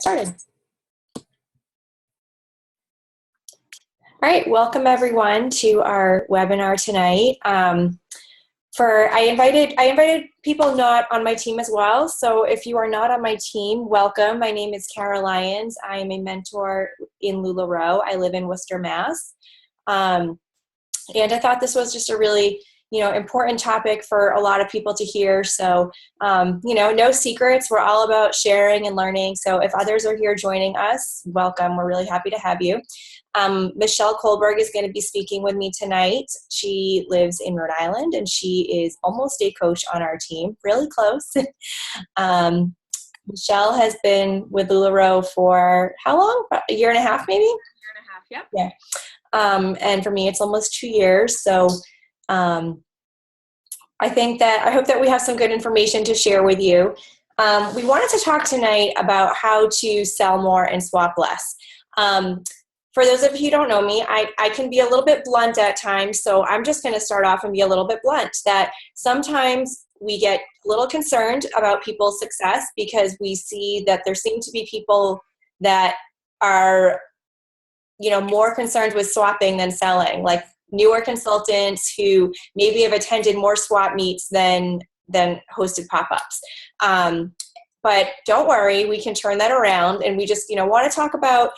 Started. All right, welcome everyone to our webinar tonight. I invited people not on my team as well. So if you are not on my team, welcome. My name is Kara Lyons. I am a mentor in LuLaRoe. I live in Worcester, Mass. And I thought this was just a really important topic for a lot of people to hear. So, no secrets. We're all about sharing and learning. So if others are here joining us, welcome. We're really happy to have you. Michelle Kohlberg is going to be speaking with me tonight. She lives in Rhode Island, and she is almost a coach on our team, really close. Michelle has been with LuLaRoe for how long? A year and a half, maybe? A year and a half, yep. Yeah. And for me, it's almost 2 years. So I hope that we have some good information to share with you. We wanted to talk tonight about how to sell more and swap less. For those of you who don't know me, I can be a little bit blunt at times, so I'm just going to start off and be a little bit blunt that sometimes we get a little concerned about people's success because we see that there seem to be people that are, more concerned with swapping than selling, like newer consultants who maybe have attended more swap meets than hosted pop-ups. But don't worry, we can turn that around, and we just, want to talk about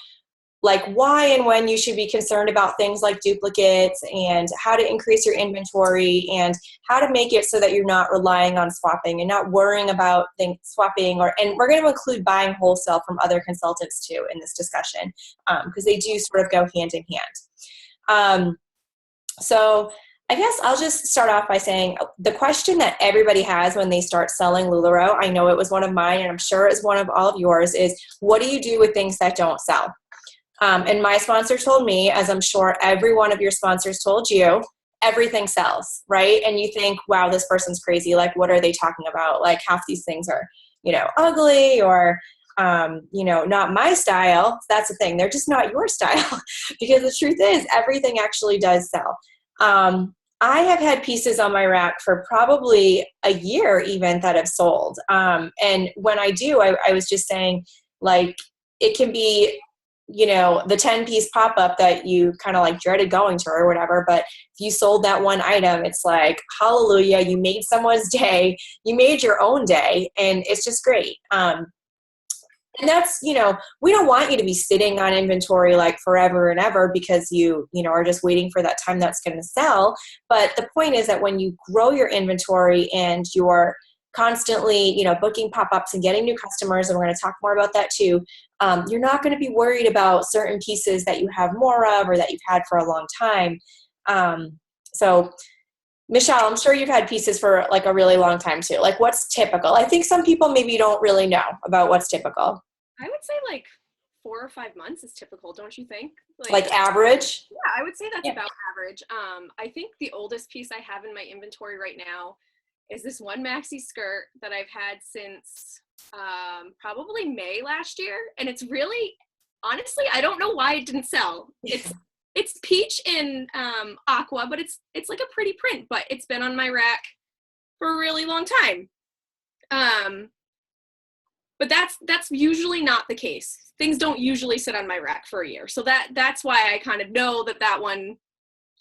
like why and when you should be concerned about things like duplicates and how to increase your inventory and how to make it so that you're not relying on swapping and not worrying about things swapping. And we're going to include buying wholesale from other consultants too in this discussion because they do sort of go hand in hand. So I guess I'll just start off by saying the question that everybody has when they start selling LuLaRoe, I know it was one of mine and I'm sure it's one of all of yours, is what do you do with things that don't sell? And my sponsor told me, as I'm sure every one of your sponsors told you, everything sells, right? And you think, wow, this person's crazy. Like, what are they talking about? Like, half these things are, ugly or, not my style. That's the thing. They're just not your style because the truth is everything actually does sell. I have had pieces on my rack for probably a year even that have sold. And when I do, I was just saying, like, it can be the 10-piece pop-up that you kind of like dreaded going to or whatever, but if you sold that one item, it's like, hallelujah, you made someone's day, you made your own day, and it's just great. And that's, we don't want you to be sitting on inventory like forever and ever because you are just waiting for that time that's going to sell. But the point is that when you grow your inventory and you're constantly, booking pop-ups and getting new customers, and we're going to talk more about that too, you're not going to be worried about certain pieces that you have more of or that you've had for a long time. So Michelle, I'm sure you've had pieces for like a really long time too. Like, what's typical? I think some people maybe don't really know about what's typical. I would say like 4 or 5 months is typical, don't you think? Like average? Yeah, I would say that's about average. I think the oldest piece I have in my inventory right now is this one maxi skirt that I've had since probably May last year. And it's really, honestly, I don't know why it didn't sell. It's peach in aqua, but it's like a pretty print, but it's been on my rack for a really long time. But that's usually not the case. Things don't usually sit on my rack for a year. So that's why I kind of know that one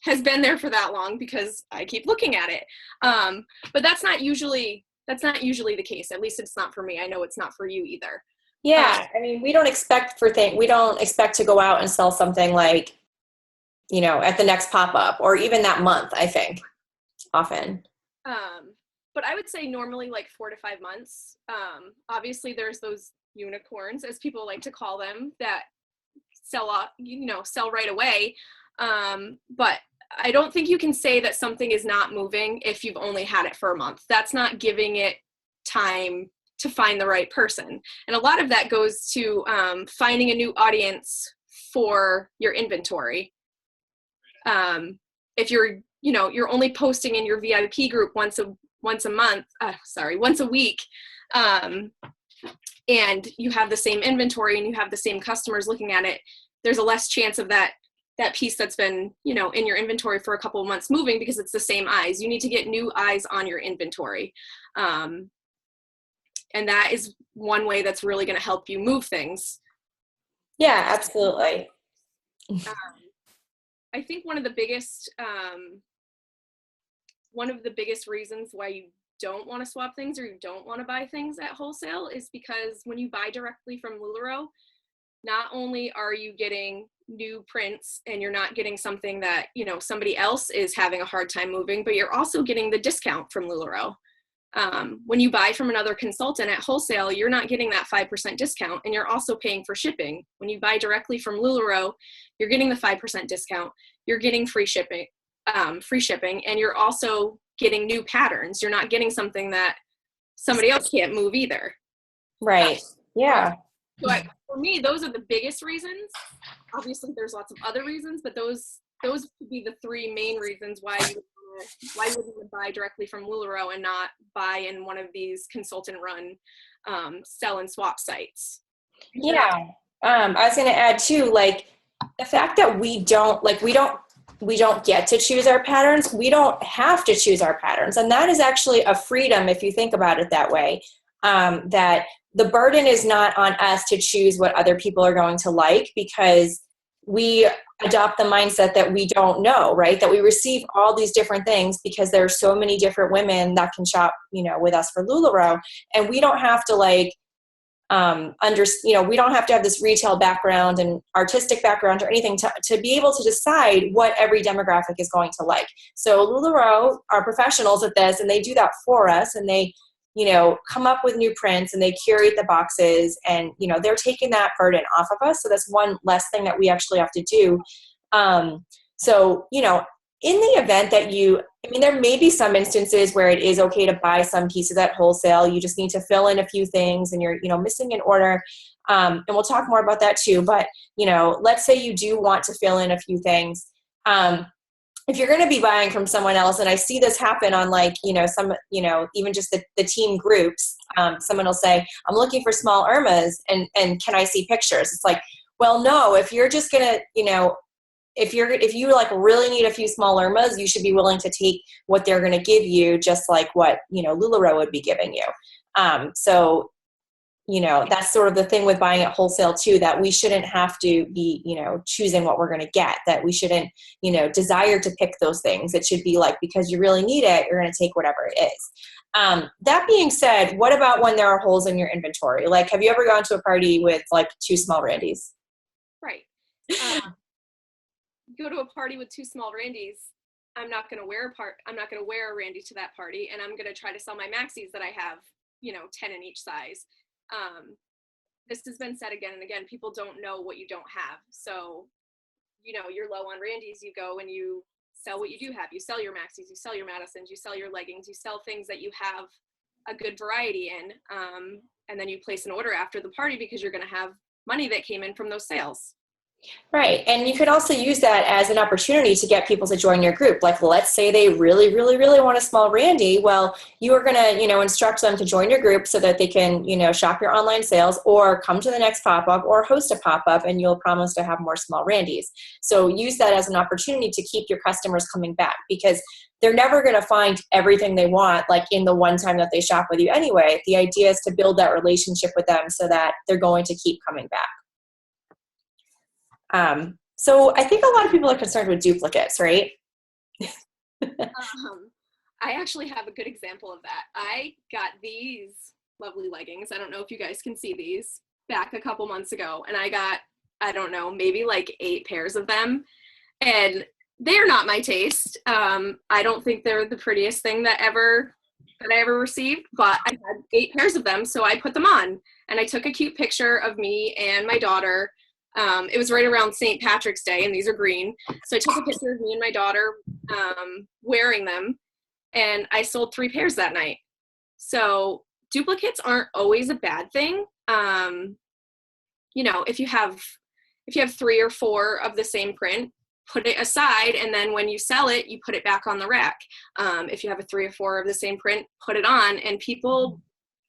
has been there for that long because I keep looking at it. But that's not usually the case. At least it's not for me. I know it's not for you either. Yeah. I mean, we don't expect to go out and sell something like, at the next pop-up or even that month, I think, often. But I would say normally like 4 to 5 months. Obviously there's those unicorns, as people like to call them, that sell right away. But I don't think you can say that something is not moving if you've only had it for a month. That's not giving it time to find the right person. And a lot of that goes to finding a new audience for your inventory. If you're only posting in your VIP group once a week, and you have the same inventory and you have the same customers looking at it, there's a less chance of that piece that's been, in your inventory for a couple of months moving because it's the same eyes. You need to get new eyes on your inventory. And that is one way that's really going to help you move things. Yeah, absolutely. I think one of the biggest reasons why you don't want to swap things or you don't want to buy things at wholesale is because when you buy directly from LuLaRoe, not only are you getting new prints and you're not getting something that, you know, somebody else is having a hard time moving, but you're also getting the discount from LuLaRoe. When you buy from another consultant at wholesale, you're not getting that 5% discount, and you're also paying for shipping. When you buy directly from LuLaRoe, you're getting the 5% discount, you're getting free shipping, and you're also getting new patterns. You're not getting something that somebody else can't move either. Right. Yeah. So for me, those are the biggest reasons. Obviously, there's lots of other reasons, but those would be the three main reasons why you would buy directly from LuLaRoe and not buy in one of these consultant-run sell and swap sites. Yeah. I was going to add too, like the fact that we don't get to choose our patterns. We don't have to choose our patterns. And that is actually a freedom if you think about it that way, that the burden is not on us to choose what other people are going to like, because we adopt the mindset that we don't know, right? That we receive all these different things because there are so many different women that can shop, you know, with us for LuLaRoe. And we don't have to we don't have to have this retail background and artistic background or anything to be able to decide what every demographic is going to like. So LuLaRoe are professionals at this, and they do that for us, and they, you know, come up with new prints and they curate the boxes, and, you know, they're taking that burden off of us. So that's one less thing that we actually have to do. So, you know, in the event that there may be some instances where it is okay to buy some pieces at wholesale. You just need to fill in a few things and you're, you know, missing an order. And we'll talk more about that too. But, you know, let's say you do want to fill in a few things. If you're going to be buying from someone else, and I see this happen on even just the team groups, someone will say, I'm looking for small Irmas and can I see pictures? It's like, well, no, if you're just going to, you know, if you like really need a few small Irmas, you should be willing to take what they're going to give you, just like what, you know, LuLaRoe would be giving you. So, you know, that's sort of the thing with buying at wholesale too, that we shouldn't have to be, you know, choosing what we're going to get, that we shouldn't, you know, desire to pick those things. It should be like, because you really need it, you're going to take whatever it is. That being said, what about when there are holes in your inventory? Like, have you ever gone to a party with like 2 small Randys? Right. Go to a party with 2 small Randys. I'm not going to wear a Randy to that party, and I'm going to try to sell my maxis that I have, you know, 10 in each size. This has been said again and again. People don't know what you don't have. So, you know, you're low on Randys, you go and you sell what you do have. You sell your maxis, you sell your Madisons, you sell your leggings, you sell things that you have a good variety in. And then you place an order after the party because you're going to have money that came in from those sales. Right. And you could also use that as an opportunity to get people to join your group. Like, let's say they really, really, really want a small Randy. Well, you are going to, you know, instruct them to join your group so that they can, you know, shop your online sales or come to the next pop-up or host a pop-up, and you'll promise to have more small Randys. So use that as an opportunity to keep your customers coming back, because they're never going to find everything they want, like in the one time that they shop with you anyway. The idea is to build that relationship with them so that they're going to keep coming back. So I think a lot of people are concerned with duplicates, right? I actually have a good example of that. I got these lovely leggings. I don't know if you guys can see these, back a couple months ago. And I got, I don't know, maybe like 8 pairs of them. And they're not my taste. I don't think they're the prettiest thing that I ever received, but I had 8 pairs of them. So I put them on and I took a cute picture of me and my daughter. It was right around St. Patrick's Day, and these are green. So I took a picture of me and my daughter wearing them, and I sold 3 pairs that night. So duplicates aren't always a bad thing. You know, if you have 3 or 4 of the same print, put it aside, and then when you sell it, you put it back on the rack. If you have 3 or 4 of the same print, put it on, and people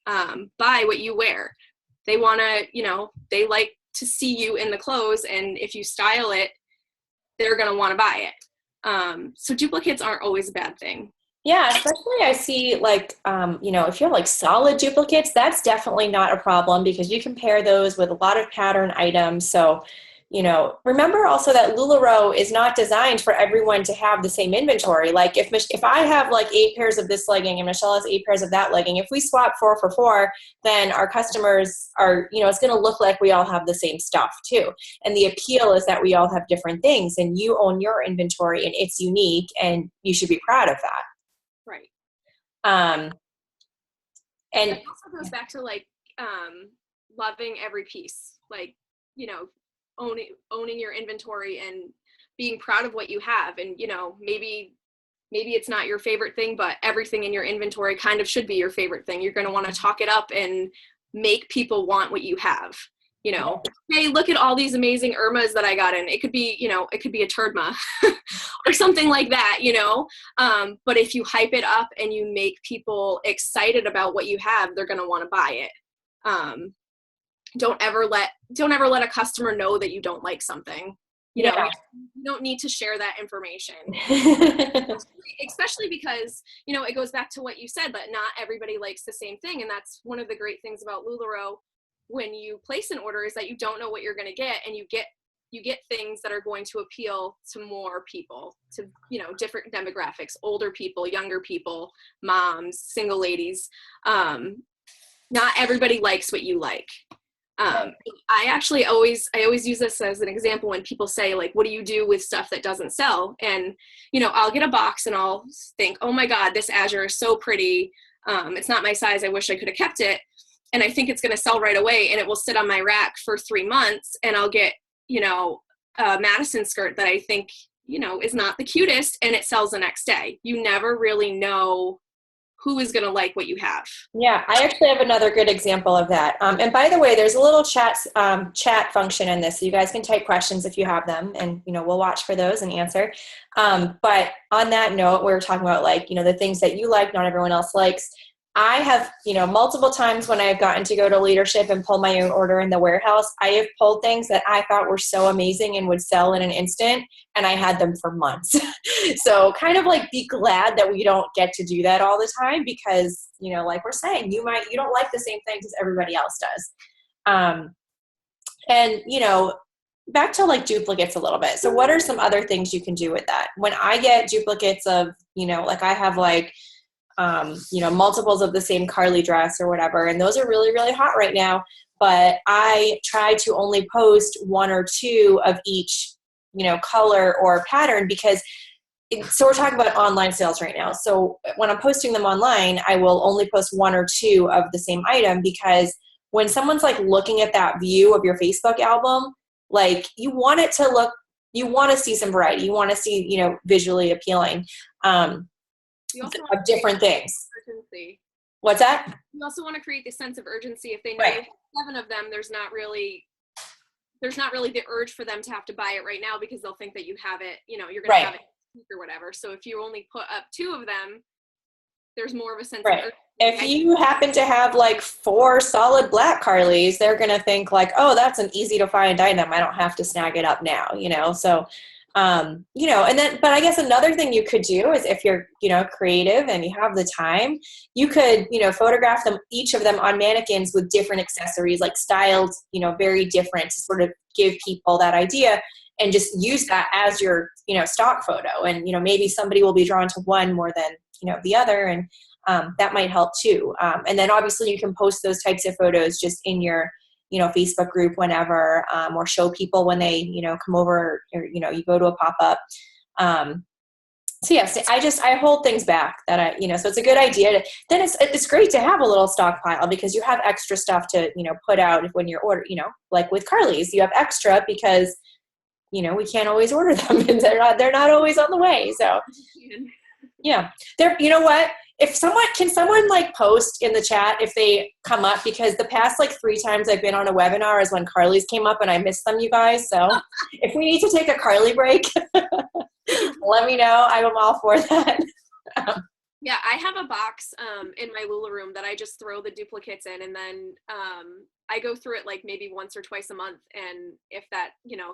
buy what you wear. They want to, you know, they like to see you in the clothes, and if you style it, they're going to want to buy it. So duplicates aren't always a bad thing. Yeah, especially I see like, if you have like solid duplicates, that's definitely not a problem because you compare those with a lot of pattern items. So, remember also that LuLaRoe is not designed for everyone to have the same inventory. Like if I have like 8 pairs of this legging and Michelle has 8 pairs of that legging, if we swap 4 for 4, then our customers are, it's going to look like we all have the same stuff too. And the appeal is that we all have different things and you own your inventory and it's unique and you should be proud of that. Right. Um, and It also goes back to like loving every piece, like, you know, owning your inventory and being proud of what you have. And, maybe it's not your favorite thing, but everything in your inventory kind of should be your favorite thing. You're going to want to talk it up and make people want what you have. Hey, look at all these amazing Irmas that I got in. It could be, it could be a turdma or something like that, but if you hype it up and you make people excited about what you have, they're going to want to buy it. Don't ever let a customer know that you don't like something. You don't need to share that information. Especially because, it goes back to what you said, that not everybody likes the same thing. And that's one of the great things about LuLaRoe when you place an order, is that you don't know what you're going to get, and you get things that are going to appeal to more people, to, different demographics, older people, younger people, moms, single ladies. Not everybody likes what you like. I always use this as an example when people say, like, what do you do with stuff that doesn't sell? And, I'll get a box and I'll think, oh my God, this azure is so pretty. It's not my size. I wish I could have kept it. And I think it's going to sell right away, and it will sit on my rack for 3 months, and I'll get, a Madison skirt that I think, is not the cutest, and it sells the next day. You never really know who is going to like what you have. Yeah, I actually have another good example of that. And by the way, there's a little chat function in this, so you guys can type questions if you have them, and we'll watch for those and answer. But on that note, we were talking about like the things that you like, not everyone else likes. I have, multiple times when I've gotten to go to leadership and pull my own order in the warehouse, I have pulled things that I thought were so amazing and would sell in an instant, and I had them for months. So kind of like be glad that we don't get to do that all the time, because, like we're saying, you don't like the same things as everybody else does. And, back to like duplicates a little bit. So what are some other things you can do with that? When I get duplicates of, like I have like, multiples of the same Carly dress or whatever. And those are really, really hot right now. But I try to only post 1 or 2 of each, color or pattern, because so we're talking about online sales right now. So when I'm posting them online, I will only post 1 or 2 of the same item, because when someone's like looking at that view of your Facebook album, like you want to see some variety. You want to see, visually appealing. Of different things. Urgency. What's that? You also want to create this sense of urgency. If they know right. 7 of them, there's not really the urge for them to have to buy it right now, because they'll think that you have it, you're going to have it or whatever. So if you only put up 2 of them, there's more of a sense of urgency. If you happen to have like 4 solid black Carlys, they're going to think like, oh, that's an easy to find item. I don't have to snag it up now, so and then, but I guess another thing you could do is, if you're, creative and you have the time, you could, photograph them, each of them on mannequins with different accessories, like styled, very different, to sort of give people that idea, and just use that as your, stock photo. And, maybe somebody will be drawn to one more than, the other. And that might help too. And then obviously you can post those types of photos just in your, Facebook group whenever, or show people when they, come over, or, you go to a pop-up. So yes, I hold things back that so it's a good idea then it's great to have a little stockpile, because you have extra stuff to, put out when you're like with Carly's, you have extra because, we can't always order them, and they're not always on the way. So yeah, you know what? If someone like post in the chat if they come up, because the past like 3 times I've been on a webinar is when Carly's came up and I missed them, you guys. So if we need to take a Carly break, let me know. I'm all for that. Yeah, I have a box in my Lula room that I just throw the duplicates in, and then I go through it like maybe once or twice a month. And if that,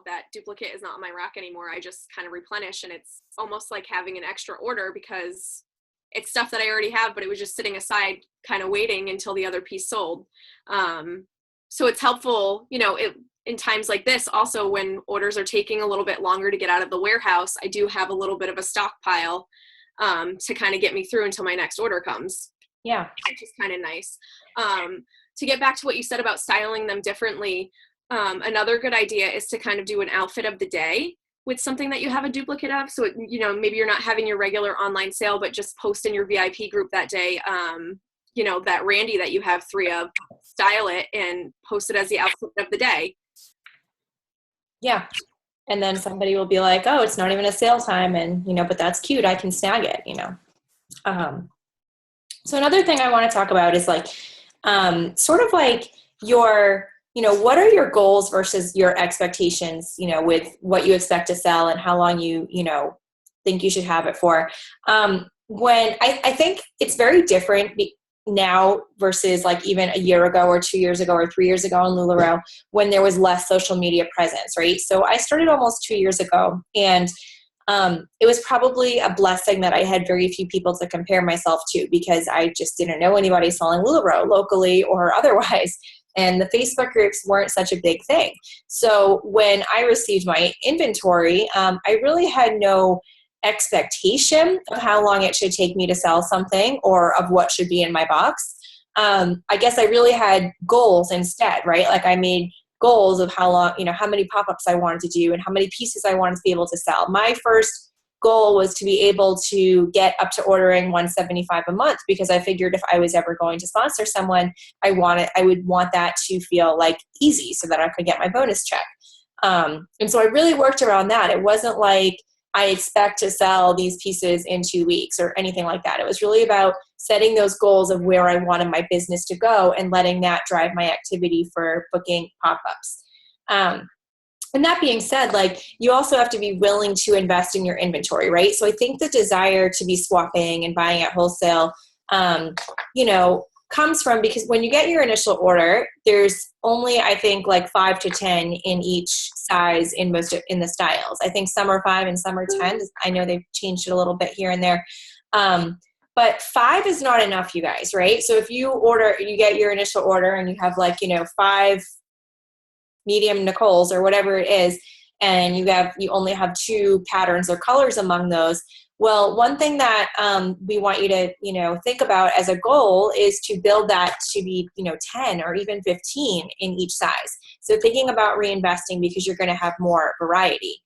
that duplicate is not on my rack anymore, I just kind of replenish, and it's almost like having an extra order, because it's stuff that I already have, but it was just sitting aside kind of waiting until the other piece sold. So it's helpful, in times like this, also when orders are taking a little bit longer to get out of the warehouse, I do have a little bit of a stockpile to kind of get me through until my next order comes. Yeah. Which is kind of nice. To get back to what you said about styling them differently, another good idea is to kind of do an outfit of the day with something that you have a duplicate of. So, maybe you're not having your regular online sale, but just post in your VIP group that day, that Randy that you have 3 of, style it and post it as the outfit of the day. Yeah. And then somebody will be like, oh, it's not even a sale time. And, but that's cute. I can snag it, So another thing I want to talk about is like, sort of like your, what are your goals versus your expectations, with what you expect to sell and how long you think you should have it for. When I think it's very different now versus like even a year ago or 2 years ago or 3 years ago in LuLaRoe, when there was less social media presence, right? So I started almost 2 years ago, and it was probably a blessing that I had very few people to compare myself to, because I just didn't know anybody selling LuLaRoe locally or otherwise. And the Facebook groups weren't such a big thing. So when I received my inventory, I really had no expectation of how long it should take me to sell something or of what should be in my box. I guess I really had goals instead, right? Like I made goals of how long, how many pop-ups I wanted to do and how many pieces I wanted to be able to sell. My first goal was to be able to get up to ordering 175 a month, because I figured if I was ever going to sponsor someone, I would want that to feel like easy so that I could get my bonus check. And so I really worked around that. It wasn't like I expect to sell these pieces in 2 weeks or anything like that. It was really about setting those goals of where I wanted my business to go and letting that drive my activity for booking pop-ups. And that being said, like, you also have to be willing to invest in your inventory, right? So I think the desire to be swapping and buying at wholesale, comes from, because when you get your initial order, there's only, I think, like 5 to 10 in each size in the styles. I think some are 5 and some are 10. I know they've changed it a little bit here and there. But 5 is not enough, you guys, right? So if you get your initial order and you have 5 medium Nicoles or whatever it is, and you only have 2 patterns or colors among those. Well, one thing that we want you to, think about as a goal is to build that to be, 10 or even 15 in each size. So thinking about reinvesting, because you're going to have more variety.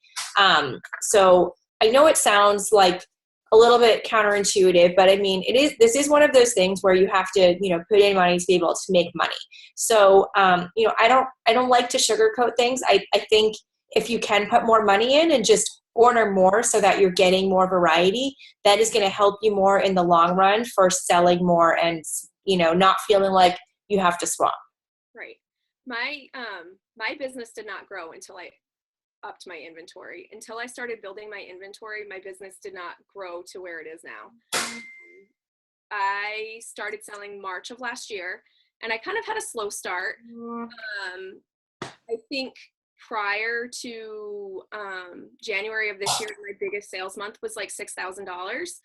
So I know it sounds like a little bit counterintuitive, but I mean, this is one of those things where you have to, put in money to be able to make money. So, I don't like to sugarcoat things. I think if you can put more money in and just order more so that you're getting more variety, that is going to help you more in the long run for selling more and, not feeling like you have to swap. Right. My business did not grow until I upped my inventory. Until I started building my inventory, my business did not grow to where it is now. I started selling March of last year, and I kind of had a slow start. I think prior to January of this year, my biggest sales month was like $6,000.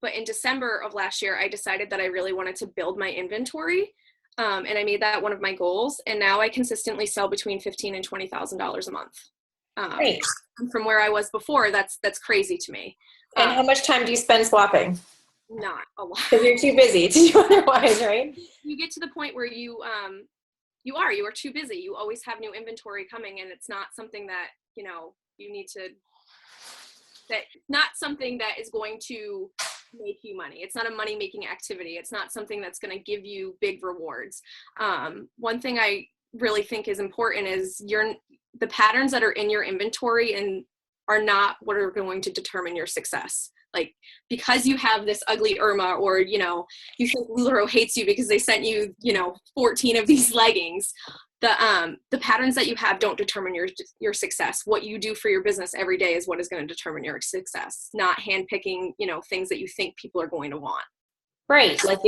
But in December of last year, I decided that I really wanted to build my inventory. And I made that one of my goals. And now I consistently sell between $15,000 and $20,000 a month. Great. From where I was before, that's crazy to me. And how much time do you spend swapping? Not a lot. Because you're too busy to do otherwise, right? You get to the point where you are too busy. You always have new inventory coming, and it's not something that, you need to, that's not something that is going to make you money. It's not a money making activity. It's not something that's going to give you big rewards. One thing I really think is important is the patterns that are in your inventory and are not what are going to determine your success. Like, because you have this ugly Irma, or, you think LuLaRoe hates you because they sent you, 14 of these leggings. The patterns that you have don't determine your success. What you do for your business every day is what is going to determine your success, not handpicking, things that you think people are going to want. Right. Like,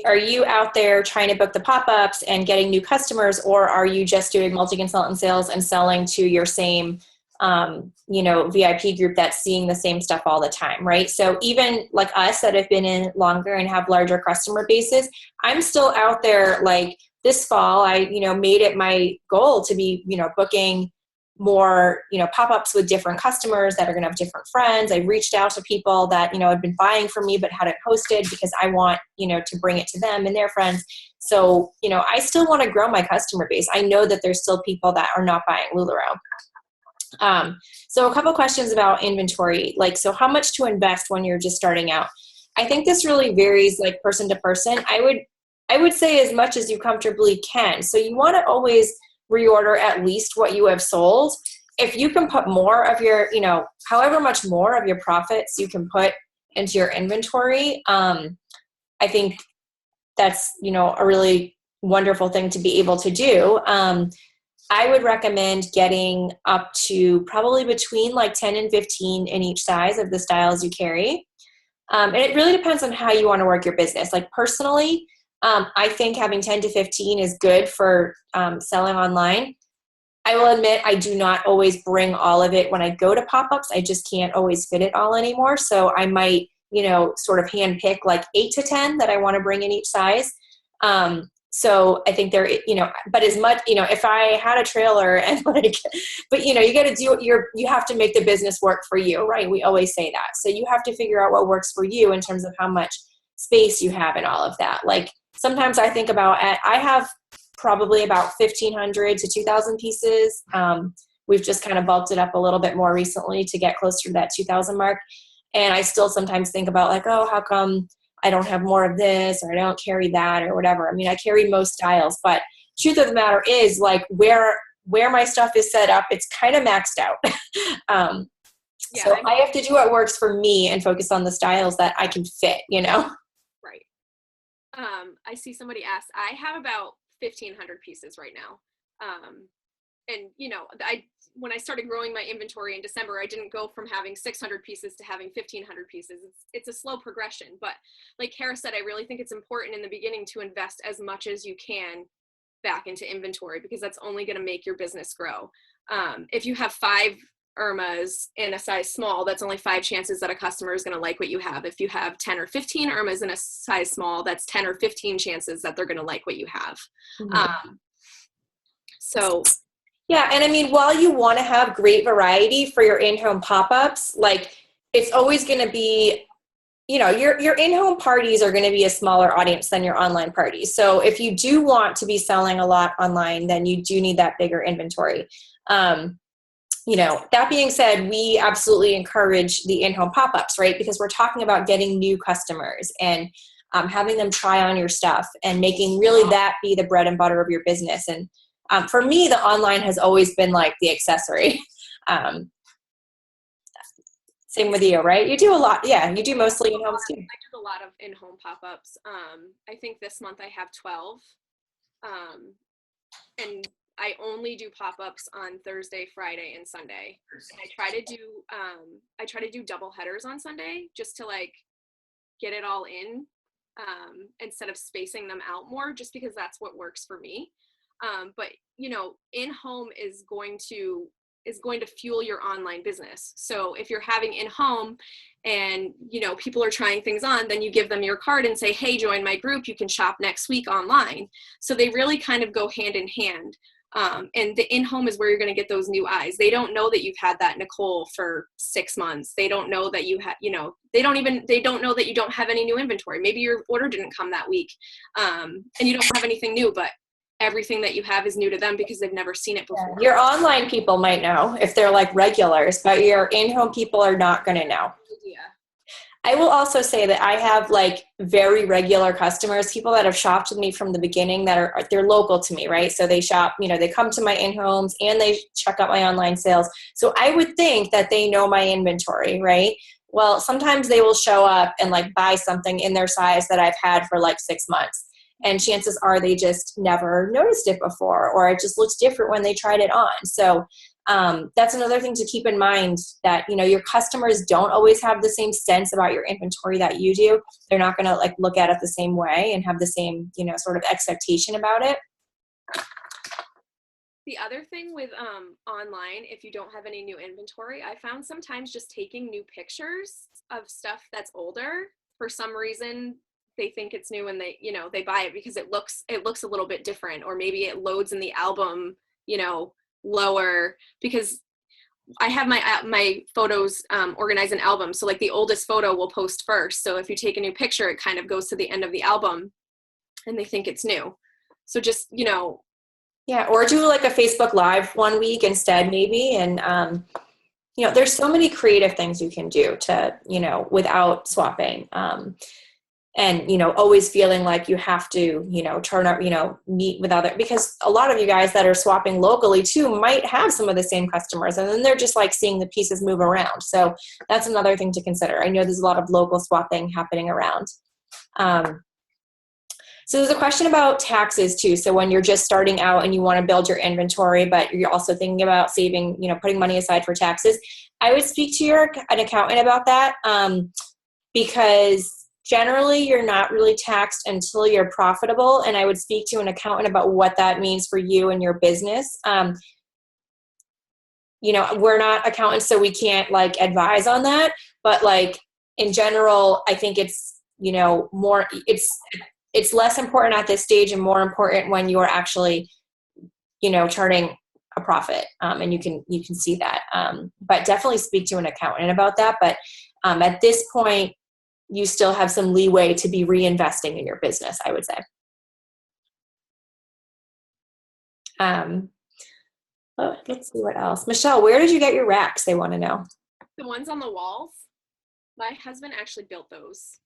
are you out there trying to book the pop-ups and getting new customers, or are you just doing multi-consultant sales and selling to your same VIP group that's seeing the same stuff all the time, right? So even like us that have been in longer and have larger customer bases, I'm still out there. Like this fall, I, made it my goal to be, booking more, pop-ups with different customers that are going to have different friends. I reached out to people that, had been buying from me but hadn't hosted because I want, to bring it to them and their friends. So, I still want to grow my customer base. I know that there's still people that are not buying LuLaRoe. So a couple questions about inventory, so how much to invest when you're just starting out? I think this really varies like person to person. I would say as much as you comfortably can. So you want to always reorder at least what you have sold. If you can put more of your, however much more of your profits you can put into your inventory, I think that's, a really wonderful thing to be able to do. I would recommend getting up to probably between like 10 and 15 in each size of the styles you carry. And it really depends on how you want to work your business. Like personally, I think having 10 to 15 is good for selling online. I will admit I do not always bring all of it when I go to pop-ups. I just can't always fit it all anymore. So I might, sort of hand pick like 8 to 10 that I want to bring in each size. So I think there, but as much, if I had a trailer and but you got to do you have to make the business work for you, right? We always say that. So you have to figure out what works for you in terms of how much space you have and all of that. Like sometimes I think about, I have probably about 1,500 to 2,000 pieces. We've just kind of bulked it up a little bit more recently to get closer to that 2,000 mark. And I still sometimes think about like, oh, how come I don't have more of this, or I don't carry that, or whatever. I mean, I carry most styles, but truth of the matter is like where my stuff is set up, it's kind of maxed out. So I have to do what works for me and focus on the styles that I can fit, Right. I see somebody asked, I have about 1,500 pieces right now. And when I started growing my inventory in December, I didn't go from having 600 pieces to having 1,500 pieces. It's a slow progression, but like Kara said, I really think it's important in the beginning to invest as much as you can back into inventory, because that's only going to make your business grow. If you have 5 Irmas in a size small, that's only 5 chances that a customer is going to like what you have. If you have 10 or 15 Irmas in a size small, that's 10 or 15 chances that they're going to like what you have. Mm-hmm. So yeah, and I mean, while you want to have great variety for your in-home pop-ups, like it's always going to be, your in-home parties are going to be a smaller audience than your online parties. So if you do want to be selling a lot online, then you do need that bigger inventory. That being said, we absolutely encourage the in-home pop-ups, right? Because we're talking about getting new customers and having them try on your stuff and making really that be the bread and butter of your business. And for me, the online has always been like the accessory. Same with you, right? You do a lot. Yeah, you do mostly in-homes too. I do a lot of in-home pop-ups. I think this month I have 12. And I only do pop-ups on Thursday, Friday, and Sunday. And I try to do double headers on Sunday just to like get it all in instead of spacing them out more, just because that's what works for me. But in-home is going to fuel your online business. So if you're having in-home and people are trying things on, then you give them your card and say, hey, join my group, you can shop next week online. So they really kind of go hand in hand. And the in-home is where you're going to get those new eyes. They don't know that you've had that Nicole for 6 months. They don't know that you they don't know that you don't have any new inventory. Maybe your order didn't come that week. And you don't have anything new, but everything that you have is new to them because they've never seen it before. Yeah, your online people might know if they're like regulars, but your in-home people are not going to know. Yeah. I will also say that I have like very regular customers, people that have shopped with me from the beginning they're local to me, right? So they shop, they come to my in-homes and they check out my online sales. So I would think that they know my inventory, right? Well, sometimes they will show up and like buy something in their size that I've had for like 6 months. And chances are they just never noticed it before, or it just looks different when they tried it on. So that's another thing to keep in mind, that, your customers don't always have the same sense about your inventory that you do. They're not going to like look at it the same way and have the same, sort of expectation about it. The other thing with online, if you don't have any new inventory, I found sometimes just taking new pictures of stuff that's older, for some reason they think it's new and they, they buy it because it looks a little bit different, or maybe it loads in the album, lower, because I have my photos organized in albums. So like the oldest photo will post first. So if you take a new picture, it kind of goes to the end of the album and they think it's new. So just, Yeah, or do like a Facebook Live one week instead, maybe. And, there's so many creative things you can do to, without swapping. And, always feeling like you have to, turn up, meet with other, because a lot of you guys that are swapping locally too might have some of the same customers, and then they're just like seeing the pieces move around. So that's another thing to consider. I know there's a lot of local swapping happening around. So there's a question about taxes too. So when you're just starting out and you want to build your inventory, but you're also thinking about saving, putting money aside for taxes, I would speak to an accountant about that, because generally you're not really taxed until you're profitable. And I would speak to an accountant about what that means for you and your business. We're not accountants, so we can't like advise on that. But like in general, I think it's, more, it's less important at this stage and more important when you're actually, turning a profit, and you can see that. But definitely speak to an accountant about that. But at this point, you still have some leeway to be reinvesting in your business, I would say. Let's see what else. Michelle, where did you get your racks? They want to know. The ones on the walls, my husband actually built those.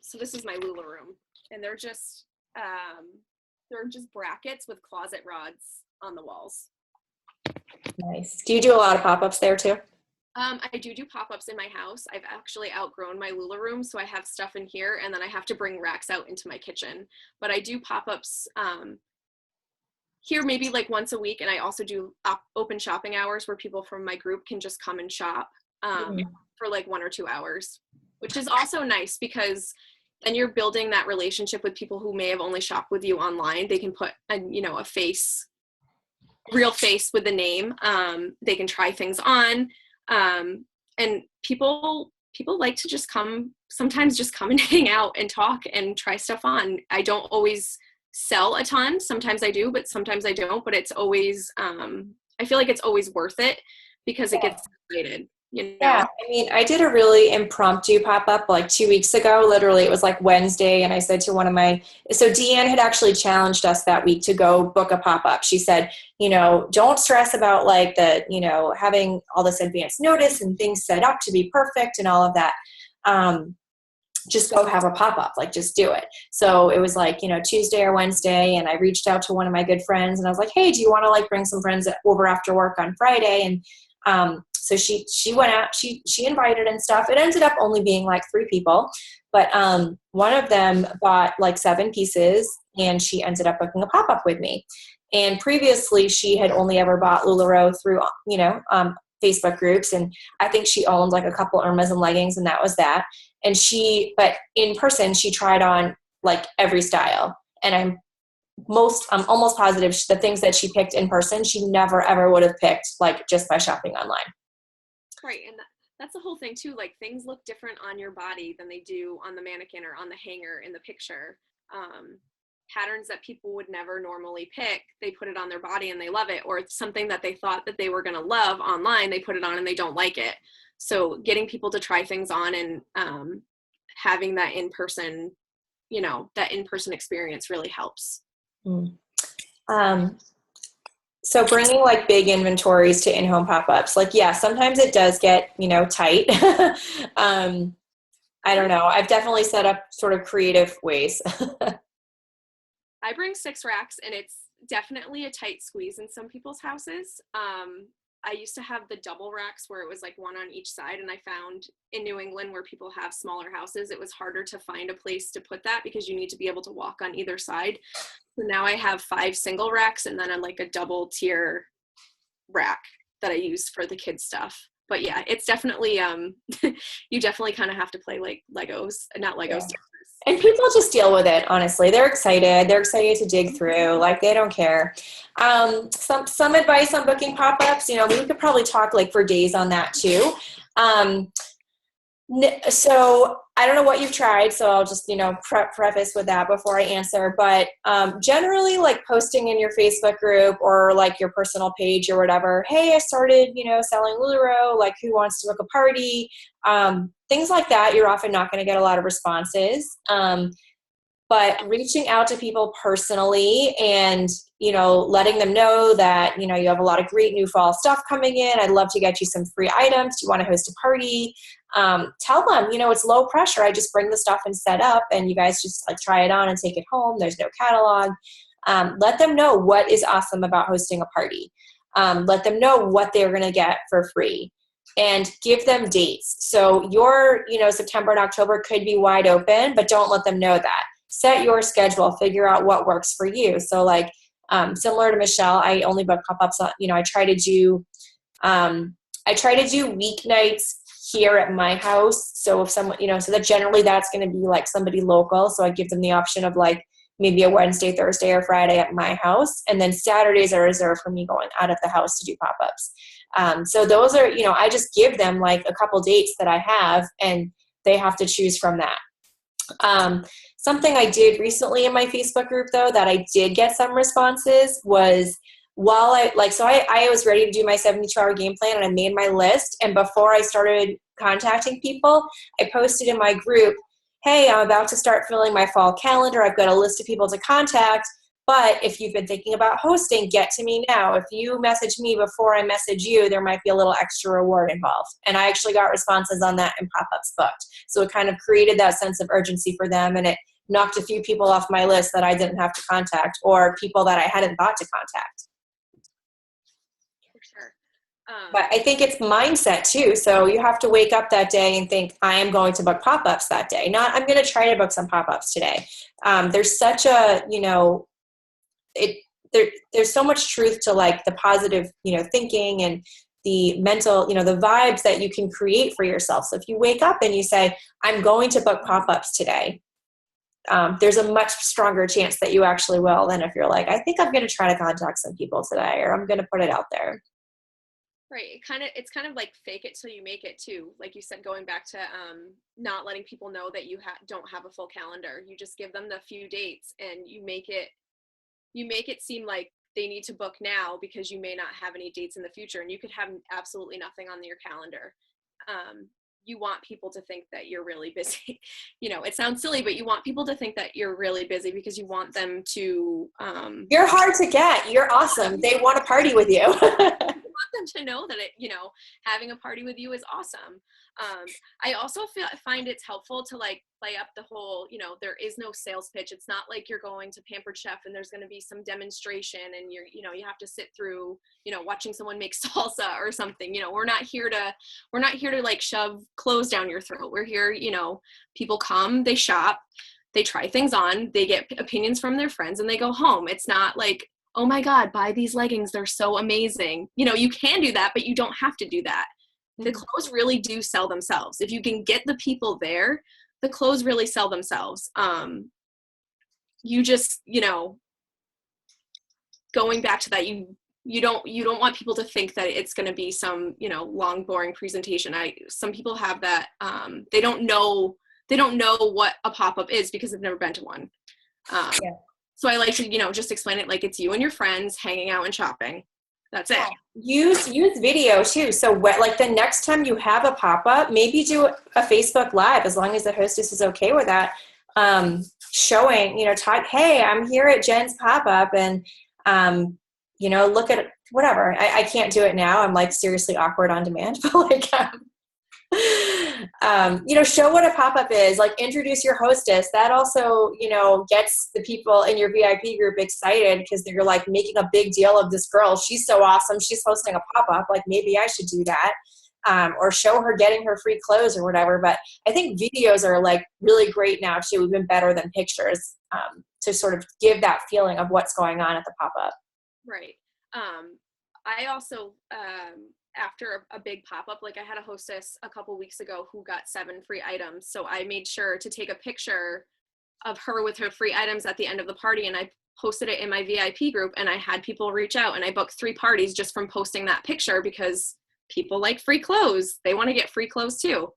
So this is my Lula room, and they're just brackets with closet rods on the walls. Nice. Do you do a lot of pop-ups there too? I do pop-ups in my house. I've actually outgrown my Lula room, so I have stuff in here, and then I have to bring racks out into my kitchen. But I do pop-ups here maybe like once a week, and I also do open shopping hours where people from my group can just come and shop for like 1 or 2 hours, which is also nice because then you're building that relationship with people who may have only shopped with you online. They can put a real face with the name. They can try things on. And people like to sometimes just come and hang out and talk and try stuff on. I don't always sell a ton. Sometimes I do, but sometimes I don't, but it's always, I feel like it's always worth it because it gets excited. Yeah, I mean, I did a really impromptu pop-up like 2 weeks ago. Literally, it was like Wednesday, and I said to so Deanne had actually challenged us that week to go book a pop-up. She said, don't stress about like having all this advance notice and things set up to be perfect and all of that. Just go have a pop-up, like just do it. So it was like, Tuesday or Wednesday, and I reached out to one of my good friends and I was like, hey, do you want to like bring some friends over after work on Friday? And so she went out, she invited and stuff. It ended up only being like 3 people, but one of them bought like 7 pieces, and she ended up booking a pop-up with me. And previously she had only ever bought LuLaRoe through, Facebook groups. And I think she owned like a couple Irmas and leggings, and that was that. And but in person, she tried on like every style. And I'm almost positive the things that she picked in person, she never ever would have picked like just by shopping online. Right. And that's the whole thing too. Like things look different on your body than they do on the mannequin or on the hanger in the picture. Patterns that people would never normally pick, they put it on their body and they love it. Or it's something that they thought that they were going to love online, they put it on and they don't like it. So getting people to try things on and having that in-person, that in-person experience really helps. So bringing like big inventories to in-home pop-ups, like, yeah, sometimes it does get, tight. I don't know. I've definitely set up sort of creative ways. I bring 6 racks, and it's definitely a tight squeeze in some people's houses. I used to have the double racks where it was like 1 on each side, and I found in New England where people have smaller houses, it was harder to find a place to put that because you need to be able to walk on either side. So now I have 5 single racks and then like a double tier rack that I use for the kids stuff. But yeah, it's definitely, you definitely kind of have to play like Legos, not Legos. Yeah. And people just deal with it, honestly. They're excited. They're excited to dig through. Like, they don't care. Some advice on booking pop-ups, we could probably talk like for days on that too. So I don't know what you've tried, so I'll just, preface with that before I answer. But generally, like posting in your Facebook group or like your personal page or whatever, hey, I started, selling LuLaRoe, like who wants to book a party? Things like that, you're often not going to get a lot of responses. But reaching out to people personally and, letting them know that, you have a lot of great new fall stuff coming in. I'd love to get you some free items. Do you want to host a party? Tell them, it's low pressure. I just bring the stuff and set up and you guys just like try it on and take it home. There's no catalog. Let them know what is awesome about hosting a party. Let them know what they're going to get for free. And give them dates. So your, September and October could be wide open, but don't let them know that. Set your schedule, figure out what works for you. So like, similar to Michelle, I only book pop-ups on, I try to do weeknights here at my house. So if someone, so that generally that's going to be like somebody local. So I give them the option of like maybe a Wednesday, Thursday, or Friday at my house. And then Saturdays are reserved for me going out of the house to do pop-ups. So those are, I just give them like a couple dates that I have and they have to choose from that. Something I did recently in my Facebook group though, that I did get some responses was while I was ready to do my 72-hour game plan and I made my list. And before I started contacting people, I posted in my group, hey, I'm about to start filling my fall calendar. I've got a list of people to contact. But if you've been thinking about hosting, get to me now. If you message me before I message you, there might be a little extra reward involved. And I actually got responses on that and pop-ups booked. So it kind of created that sense of urgency for them, and it knocked a few people off my list that I didn't have to contact or people that I hadn't thought to contact. For sure. But I think it's mindset too. So you have to wake up that day and think, I am going to book pop-ups that day. Not, I'm going to try to book some pop-ups today. There's such a, there's so much truth to like the positive, thinking and the mental, the vibes that you can create for yourself. So if you wake up and you say, I'm going to book pop-ups today, there's a much stronger chance that you actually will than if you're like, I think I'm going to try to contact some people today, or I'm going to put it out there. Right. It's kind of like fake it till you make it too. Like you said, going back to not letting people know that you don't have a full calendar. You just give them the few dates and you make it seem like they need to book now because you may not have any dates in the future, and you could have absolutely nothing on your calendar. You want people to think that you're really busy. It sounds silly, but you want people to think that you're really busy because you want them to you're hard to get. You're awesome. They want to party with you. You want them to know that having a party with you is awesome. I also find it's helpful to like play up the whole, there is no sales pitch. It's not like you're going to Pampered Chef and there's going to be some demonstration and you have to sit through, watching someone make salsa or something. We're not here to like shove clothes down your throat. We're here, people come, they shop, they try things on, they get opinions from their friends, and they go home. It's not like, oh my God, buy these leggings, they're so amazing. You can do that, but you don't have to do that. The clothes really do sell themselves. If you can get the people there, the clothes really sell themselves. You just, going back to that, you don't want people to think that it's going to be some, long, boring presentation. Some people have that, they don't know what a pop-up is because they've never been to one. Yeah. So I like to, just explain it like it's you and your friends hanging out and shopping. That's it. Use video too. So like the next time you have a pop-up, maybe do a Facebook Live, as long as the hostess is okay with that. Showing, talk, hey, I'm here at Jen's pop-up and, look at whatever. I can't do it now. I'm like seriously awkward on demand, but like, show what a pop-up is, like introduce your hostess. That also, gets the people in your VIP group excited because they're like making a big deal of this girl. She's so awesome. She's hosting a pop-up. Like maybe I should do that. Or show her getting her free clothes or whatever. But I think videos are like really great now too, even better than pictures, to sort of give that feeling of what's going on at the pop-up. Right. I also, after a big pop-up, like I had a hostess a couple weeks ago who got 7 free items. So I made sure to take a picture of her with her free items at the end of the party, and I posted it in my VIP group, and I had people reach out, and I booked 3 parties just from posting that picture because people like free clothes. They want to get free clothes too.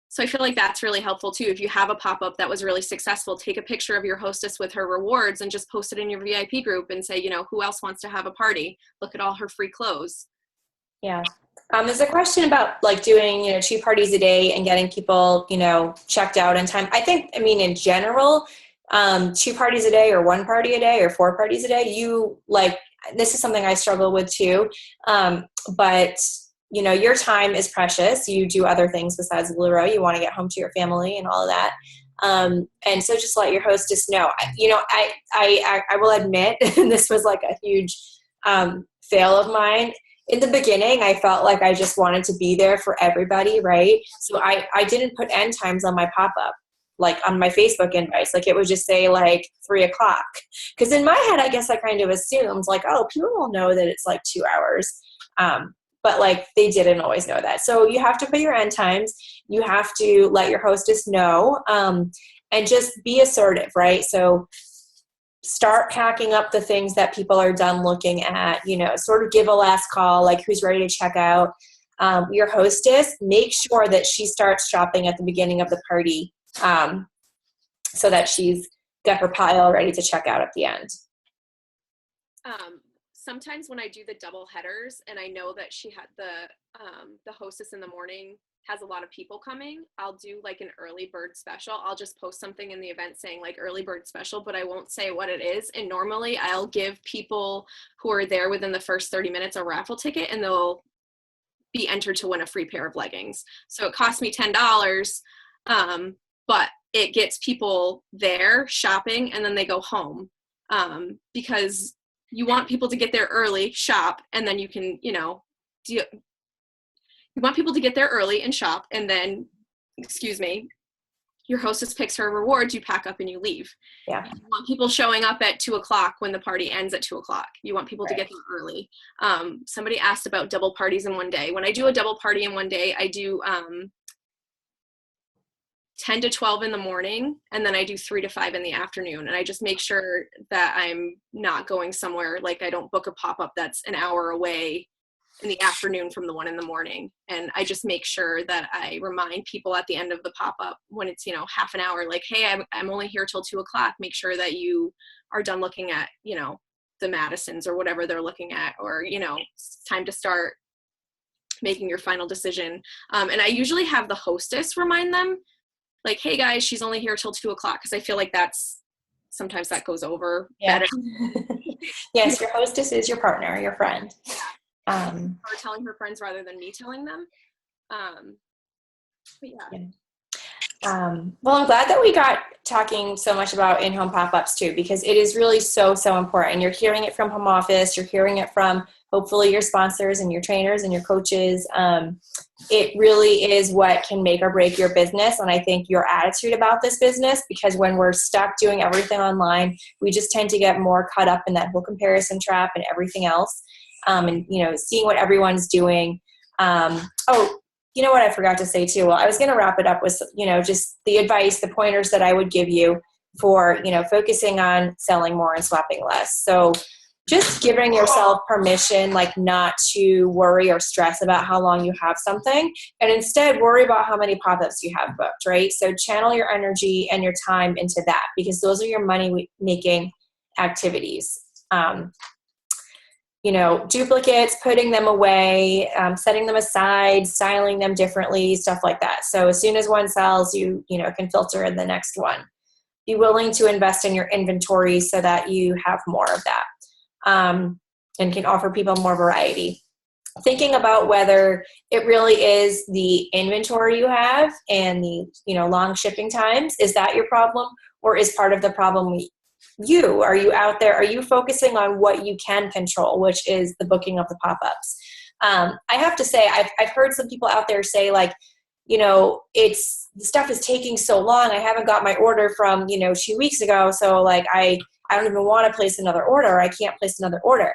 So I feel like that's really helpful too. If you have a pop-up that was really successful, take a picture of your hostess with her rewards and just post it in your VIP group and say, who else wants to have a party? Look at all her free clothes. Yeah. There's a question about like doing, 2 parties a day and getting people, checked out in time. In general, 2 parties a day or 1 party a day or 4 parties a day, this is something I struggle with too. But your time is precious. You do other things besides Leroy. You want to get home to your family and all of that. And so just let your hostess know. I will admit, and this was like a huge fail of mine. In the beginning, I felt like I just wanted to be there for everybody, right? So I didn't put end times on my pop-up, like on my Facebook invites. Like it would just say like 3:00. Because in my head, I guess I kind of assumed like, oh, people will know that it's like 2 hours. But like they didn't always know that. So you have to put your end times. You have to let your hostess know, and just be assertive, right? So start packing up the things that people are done looking at, sort of give a last call, like who's ready to check out. Your hostess, make sure that she starts shopping at the beginning of the party, so that she's got her pile ready to check out at the end. Sometimes when I do the double headers and I know that she had the hostess in the morning has a lot of people coming, I'll do like an early bird special. I'll just post something in the event saying like early bird special, but I won't say what it is. And normally I'll give people who are there within the first 30 minutes a raffle ticket, and they'll be entered to win a free pair of leggings. So it costs me $10, but it gets people there shopping and then they go home, because you want people to get there early, shop, and then you can, you want people to get there early and shop, and then, your hostess picks her rewards, you pack up and you leave. Yeah. You want people showing up at 2:00 when the party ends at 2:00. You want people to get there early. Somebody asked about double parties in one day. When I do a double party in one day, I do 10 to 12 in the morning, and then I do 3 to 5 in the afternoon. And I just make sure that I'm not going somewhere, like I don't book a pop-up that's an hour away in the afternoon from the one in the morning. And I just make sure that I remind people at the end of the pop-up when it's, half an hour, like, hey, I'm only here till 2:00. Make sure that you are done looking at, the Madisons or whatever they're looking at, or, it's time to start making your final decision. And I usually have the hostess remind them, like, hey guys, she's only here till 2:00, because I feel like sometimes that goes over better. Yes, your hostess is your partner, your friend. Yeah. Or telling her friends rather than me telling them. But yeah. Well, I'm glad that we got talking so much about in-home pop-ups too, because it is really so, so important. You're hearing it from home office. You're hearing it from hopefully your sponsors and your trainers and your coaches. It really is what can make or break your business. And I think your attitude about this business, because when we're stuck doing everything online, we just tend to get more caught up in that whole comparison trap and everything else. And, seeing what everyone's doing. You know what I forgot to say too? Well, I was going to wrap it up with, just the advice, the pointers that I would give you for, focusing on selling more and swapping less. So just giving yourself permission, like not to worry or stress about how long you have something, and instead worry about how many pop-ups you have booked, right? So channel your energy and your time into that, because those are your money making activities. Duplicates, putting them away, setting them aside, styling them differently, stuff like that. So as soon as one sells, you can filter in the next one. Be willing to invest in your inventory so that you have more of that, and can offer people more variety. Thinking about whether it really is the inventory you have and the long shipping times. Is that your problem, or is part of the problem you? Are you out there? Are you focusing on what you can control, which is the booking of the pop-ups? I have to say, I've heard some people out there say like, the stuff is taking so long. I haven't got my order from, 2 weeks ago. So like, I don't even want to place another order. I can't place another order.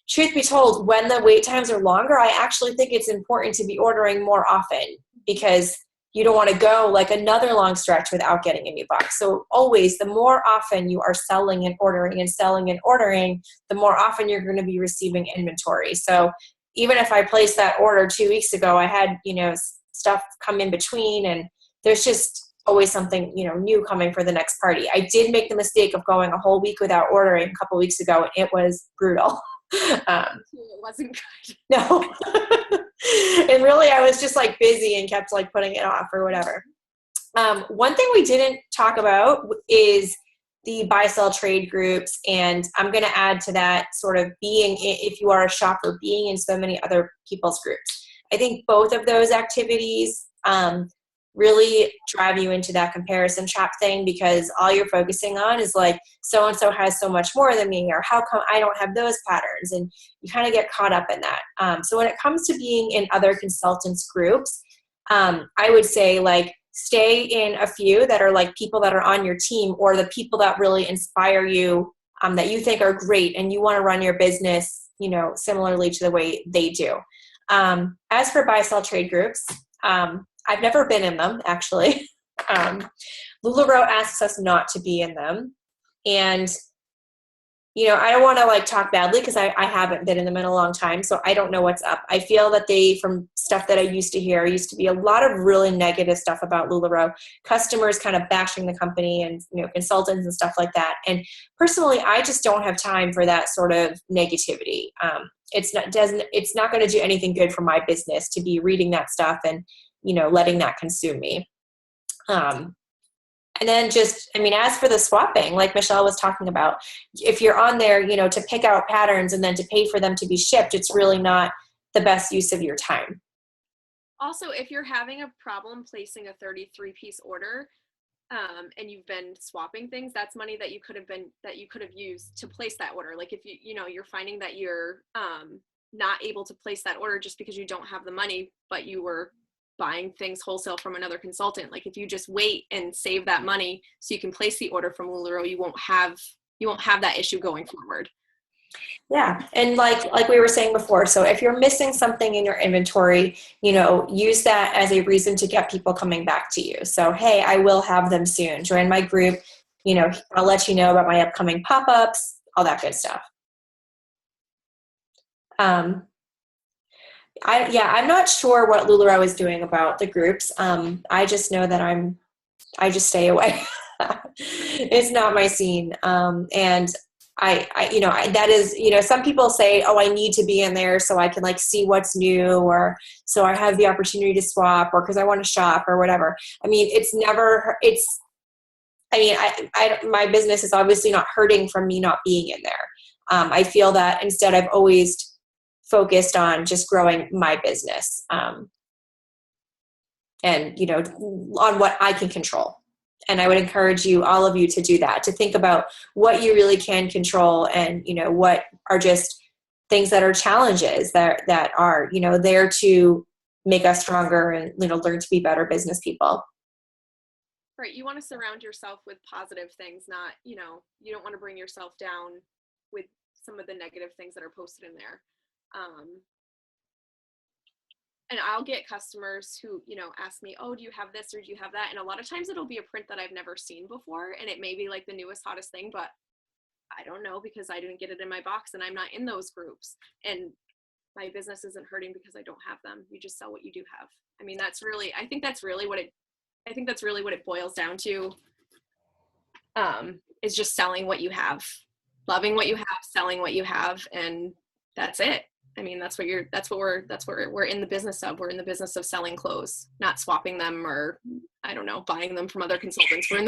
truth be told, when the wait times are longer, I actually think it's important to be ordering more often, because you don't want to go like another long stretch without getting a new box. So always, the more often you are selling and ordering and selling and ordering, the more often you're going to be receiving inventory. So even if I placed that order 2 weeks ago, I had, stuff come in between, and there's just always something, new coming for the next party. I did make the mistake of going a whole week without ordering a couple weeks ago, and it was brutal. It wasn't good. No. And really, I was just like busy and kept like putting it off or whatever. One thing we didn't talk about is the buy sell trade groups, and I'm going to add to that sort of being, if you are a shopper, being in so many other people's groups. I think both of those activities really drive you into that comparison shop thing, because all you're focusing on is like, so-and-so has so much more than me, or how come I don't have those patterns? And you kind of get caught up in that. So when it comes to being in other consultants groups, I would say like stay in a few that are like people that are on your team, or the people that really inspire you, that you think are great and you want to run your business, similarly to the way they do. As for buy sell trade groups, I've never been in them, actually. LuLaRoe asks us not to be in them. And, I don't want to like talk badly, because I haven't been in them in a long time, so I don't know what's up. I feel that from stuff that I used to hear, used to be a lot of really negative stuff about LuLaRoe, customers kind of bashing the company and, consultants and stuff like that. And personally, I just don't have time for that sort of negativity. It's not going to do anything good for my business to be reading that stuff and, letting that consume me. And then as for the swapping, like Michelle was talking about, if you're on there, to pick out patterns and then to pay for them to be shipped, it's really not the best use of your time. Also, if you're having a problem placing a 33-piece order, and you've been swapping things, that's money that you could have used to place that order. Like if you're finding that you're not able to place that order just because you don't have the money, but you were buying things wholesale from another consultant. Like if you just wait and save that money so you can place the order from LuLaRoe, you won't have that issue going forward. Yeah. And like we were saying before, so if you're missing something in your inventory, use that as a reason to get people coming back to you. So, hey, I will have them soon. Join my group. I'll let you know about my upcoming pop-ups, all that good stuff. I'm not sure what LuLaRoe is doing about the groups. I just know that I just stay away. It's not my scene. And that is, some people say, oh, I need to be in there so I can like see what's new, or so I have the opportunity to swap, or because I want to shop or whatever. My business is obviously not hurting from me not being in there. I feel that instead I've always focused on just growing my business, and, on what I can control. And I would encourage all of you to do that, to think about what you really can control, and, what are just things that are challenges that are, there to make us stronger and, learn to be better business people. Right. You want to surround yourself with positive things, not, you don't want to bring yourself down with some of the negative things that are posted in there. And I'll get customers who, ask me, oh, do you have this or do you have that? And a lot of times it'll be a print that I've never seen before. And it may be like the newest, hottest thing, but I don't know, because I didn't get it in my box and I'm not in those groups. And my business isn't hurting because I don't have them. You just sell what you do have. I mean, I think that's really what it boils down to, is just selling what you have, loving what you have, selling what you have. And that's it. I mean, that's what we're in the business of. We're in the business of selling clothes, not swapping them, or I don't know, buying them from other consultants. We're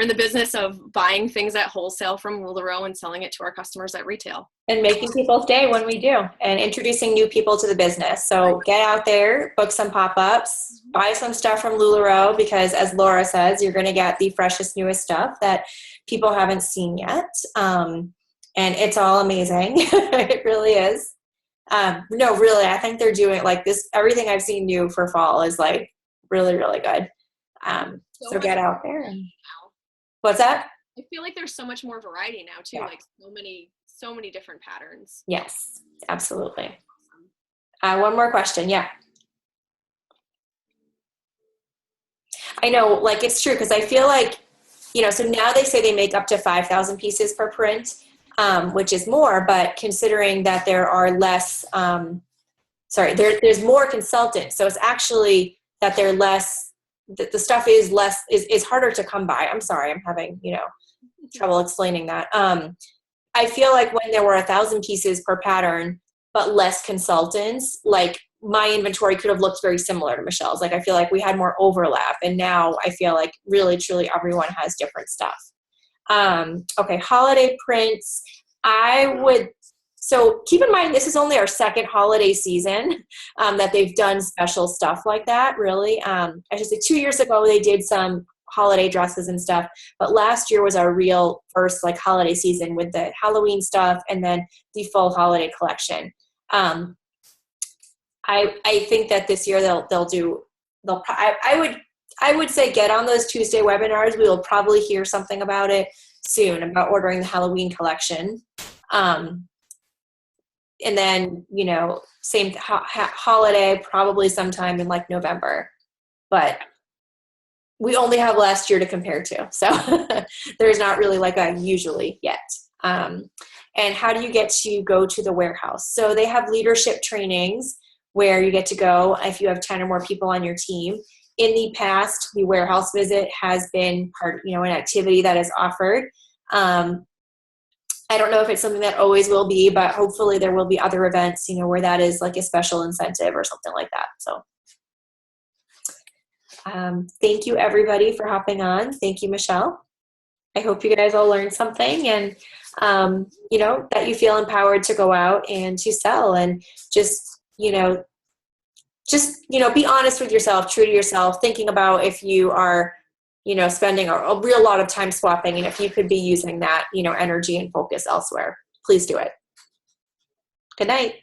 in the business of buying things at wholesale from LuLaRoe and selling it to our customers at retail. And making people stay when we do, and introducing new people to the business. So get out there, book some pop-ups, buy some stuff from LuLaRoe, because as Laura says, you're going to get the freshest, newest stuff that people haven't seen yet. And it's all amazing. It really is. No, really, I think they're doing like this. Everything I've seen new for fall is like really, really good. So get out there. What's that? I feel like there's so much more variety now too. Yeah. Like so so many different patterns. Yes, absolutely. One more question. Yeah. I know, like, it's true, because I feel like, so now they say they make up to 5,000 pieces per print, which is more, but considering that there are less, there's more consultants. So it's actually that they're less, the stuff is less, is harder to come by. I'm sorry, I'm having, trouble explaining that. I feel like when there were 1,000 pieces per pattern, but less consultants, like my inventory could have looked very similar to Michelle's. Like I feel like we had more overlap, and now I feel like really, truly everyone has different stuff. Okay, holiday prints. So keep in mind, this is only our second holiday season that they've done special stuff like that, really. I should say 2 years ago, they did some holiday dresses and stuff, but last year was our real first like holiday season with the Halloween stuff and then the full holiday collection. I think that this year I would say get on those Tuesday webinars. We will probably hear something about it soon, about ordering the Halloween collection. And then, same holiday, probably sometime in like November, but we only have last year to compare to. So there's not really like a usually yet. And how do you get to go to the warehouse? So they have leadership trainings where you get to go if you have 10 or more people on your team. In the past, the warehouse visit has been part, an activity that is offered. I don't know if it's something that always will be, but hopefully there will be other events, where that is like a special incentive or something like that. So thank you everybody for hopping on. Thank you, Michelle. I hope you guys all learned something, and that you feel empowered to go out and to sell, and just be honest with yourself, true to yourself, thinking about if you are, spending a real lot of time swapping, and if you could be using that, energy and focus elsewhere, please do it. Good night.